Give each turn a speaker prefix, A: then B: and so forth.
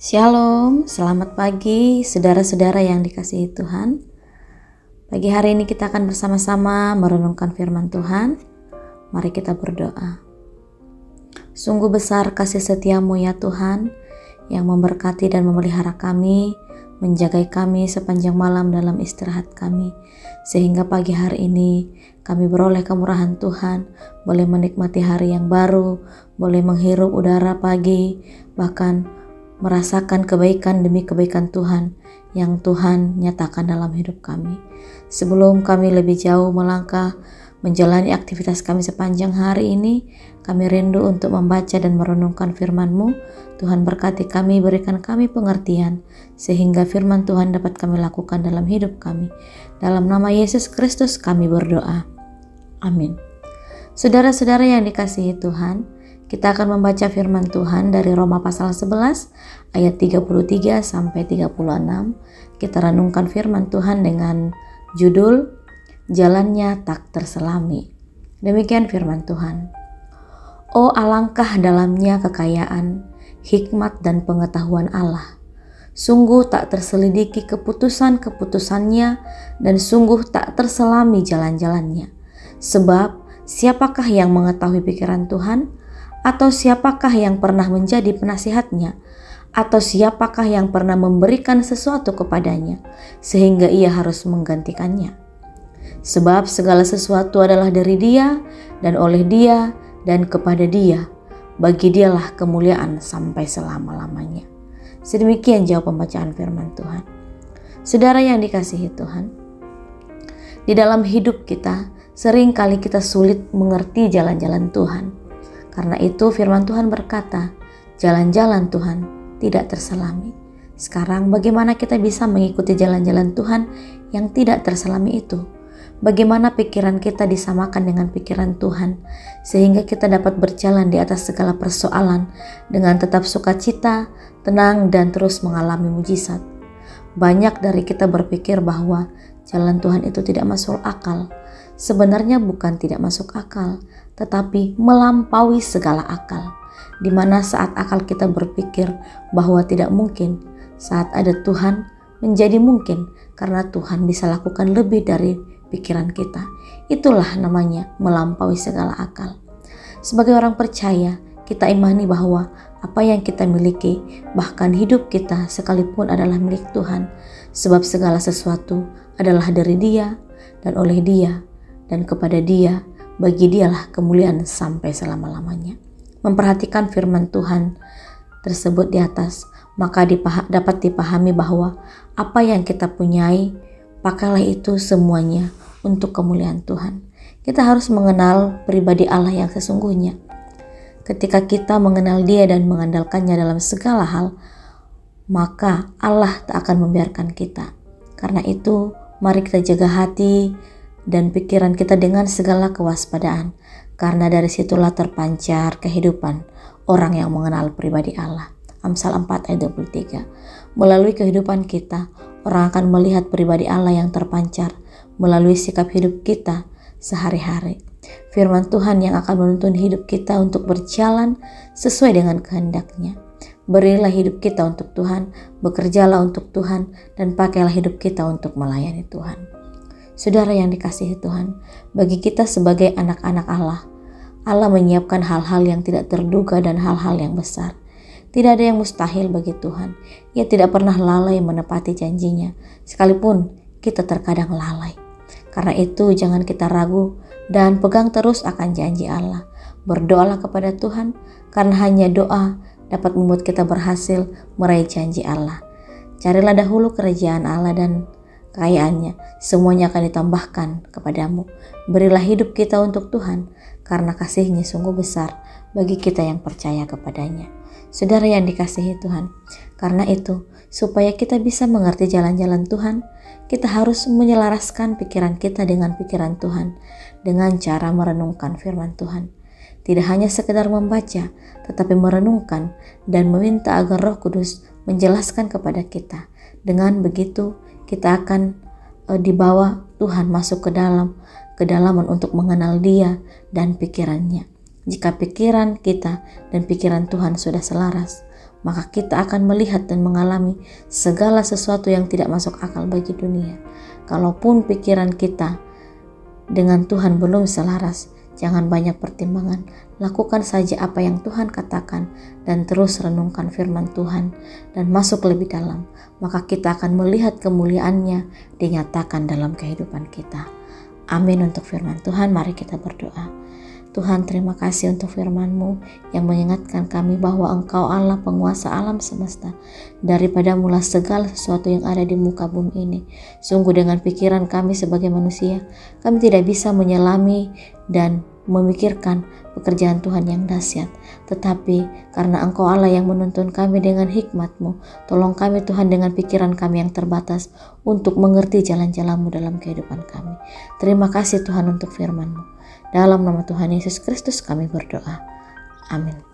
A: Shalom, selamat pagi saudara-saudara yang dikasihi Tuhan. Pagi hari ini kita akan bersama-sama merenungkan firman Tuhan. Mari kita berdoa. Sungguh besar kasih setiamu ya Tuhan, yang memberkati dan memelihara kami, menjaga kami sepanjang malam dalam istirahat kami, sehingga pagi hari ini kami beroleh kemurahan Tuhan, boleh menikmati hari yang baru, boleh menghirup udara pagi, bahkan merasakan kebaikan demi kebaikan Tuhan yang Tuhan nyatakan dalam hidup kami. Sebelum kami lebih jauh melangkah menjalani aktivitas kami sepanjang hari ini, kami rindu untuk membaca dan merenungkan firman-Mu. Tuhan berkati kami, berikan kami pengertian, sehingga firman Tuhan dapat kami lakukan dalam hidup kami. Dalam nama Yesus Kristus kami berdoa. Amin. Saudara-saudara yang dikasihi Tuhan, kita akan membaca firman Tuhan dari Roma pasal 11 ayat 33 sampai 36. Kita renungkan firman Tuhan dengan judul Jalannya Tak Terselami. Demikian firman Tuhan. Oh, alangkah dalamnya kekayaan, hikmat dan pengetahuan Allah. Sungguh tak terselidiki keputusan-keputusannya dan sungguh tak terselami jalan-jalannya. Sebab siapakah yang mengetahui pikiran Tuhan? Atau siapakah yang pernah menjadi penasihatnya? Atau siapakah yang pernah memberikan sesuatu kepadanya sehingga ia harus menggantikannya? Sebab segala sesuatu adalah dari Dia dan oleh Dia dan kepada Dia. Bagi Dialah kemuliaan sampai selama-lamanya. Sedemikian jawab pembacaan firman Tuhan. Saudara yang dikasihi Tuhan, di dalam hidup kita sering kali kita sulit mengerti jalan-jalan Tuhan. Karena itu firman Tuhan berkata, jalan-jalan Tuhan tidak terselami. Sekarang bagaimana kita bisa mengikuti jalan-jalan Tuhan yang tidak terselami itu? Bagaimana pikiran kita disamakan dengan pikiran Tuhan, sehingga kita dapat berjalan di atas segala persoalan dengan tetap sukacita, tenang, dan terus mengalami mujizat. Banyak dari kita berpikir bahwa jalan Tuhan itu tidak masuk akal. Sebenarnya bukan tidak masuk akal, tetapi melampaui segala akal. Di mana saat akal kita berpikir bahwa tidak mungkin, saat ada Tuhan menjadi mungkin karena Tuhan bisa lakukan lebih dari pikiran kita. Itulah namanya melampaui segala akal. Sebagai orang percaya, kita imani bahwa apa yang kita miliki, bahkan hidup kita sekalipun adalah milik Tuhan, sebab segala sesuatu adalah dari Dia dan oleh Dia dan kepada Dia. Bagi Dialah kemuliaan sampai selama-lamanya. Memperhatikan firman Tuhan tersebut di atas, maka dapat dipahami bahwa apa yang kita punyai, pakailah itu semuanya untuk kemuliaan Tuhan. Kita harus mengenal pribadi Allah yang sesungguhnya. Ketika kita mengenal Dia dan mengandalkannya dalam segala hal, maka Allah tak akan membiarkan kita. Karena itu, mari kita jaga hati dan pikiran kita dengan segala kewaspadaan, karena dari situlah terpancar kehidupan orang yang mengenal pribadi Allah. Amsal 4 ayat 23. Melalui kehidupan kita, orang akan melihat pribadi Allah yang terpancar melalui sikap hidup kita sehari-hari. Firman Tuhan yang akan menuntun hidup kita untuk berjalan sesuai dengan kehendak-Nya. Berilah hidup kita untuk Tuhan, bekerjalah untuk Tuhan, dan pakailah hidup kita untuk melayani Tuhan. Saudara yang dikasihi Tuhan, bagi kita sebagai anak-anak Allah, Allah menyiapkan hal-hal yang tidak terduga dan hal-hal yang besar. Tidak ada yang mustahil bagi Tuhan. Ia tidak pernah lalai menepati janjinya, sekalipun kita terkadang lalai. Karena itu jangan kita ragu dan pegang terus akan janji Allah. Berdoalah kepada Tuhan, karena hanya doa dapat membuat kita berhasil meraih janji Allah. Carilah dahulu kerajaan Allah dan kekayaannya, semuanya akan ditambahkan kepadamu. Berilah hidup kita untuk Tuhan, karena kasih-Nya sungguh besar bagi kita yang percaya kepadanya. Saudara yang dikasihi Tuhan, karena itu, supaya kita bisa mengerti jalan-jalan Tuhan, kita harus menyelaraskan pikiran kita dengan pikiran Tuhan, dengan cara merenungkan firman Tuhan. Tidak hanya sekedar membaca, tetapi merenungkan dan meminta agar Roh Kudus menjelaskan kepada kita. Dengan begitu, kita akan dibawa Tuhan masuk ke kedalaman untuk mengenal Dia dan pikirannya. Jika pikiran kita dan pikiran Tuhan sudah selaras, maka kita akan melihat dan mengalami segala sesuatu yang tidak masuk akal bagi dunia. Kalaupun pikiran kita dengan Tuhan belum selaras, jangan banyak pertimbangan. Lakukan saja apa yang Tuhan katakan dan terus renungkan firman Tuhan dan masuk lebih dalam. Maka kita akan melihat kemuliaan-Nya dinyatakan dalam kehidupan kita. Amin untuk firman Tuhan. Mari kita berdoa. Tuhan, terima kasih untuk firman-Mu yang mengingatkan kami bahwa Engkau Allah penguasa alam semesta. Daripada mula segala sesuatu yang ada di muka bumi ini. Sungguh dengan pikiran kami sebagai manusia, kami tidak bisa menyelami dan memikirkan pekerjaan Tuhan yang dahsyat. Tetapi karena Engkau Allah yang menuntun kami dengan hikmat-Mu, tolong kami Tuhan dengan pikiran kami yang terbatas untuk mengerti jalan-jalan-Mu dalam kehidupan kami. Terima kasih Tuhan untuk firman-Mu. Dalam nama Tuhan Yesus Kristus kami berdoa. Amin.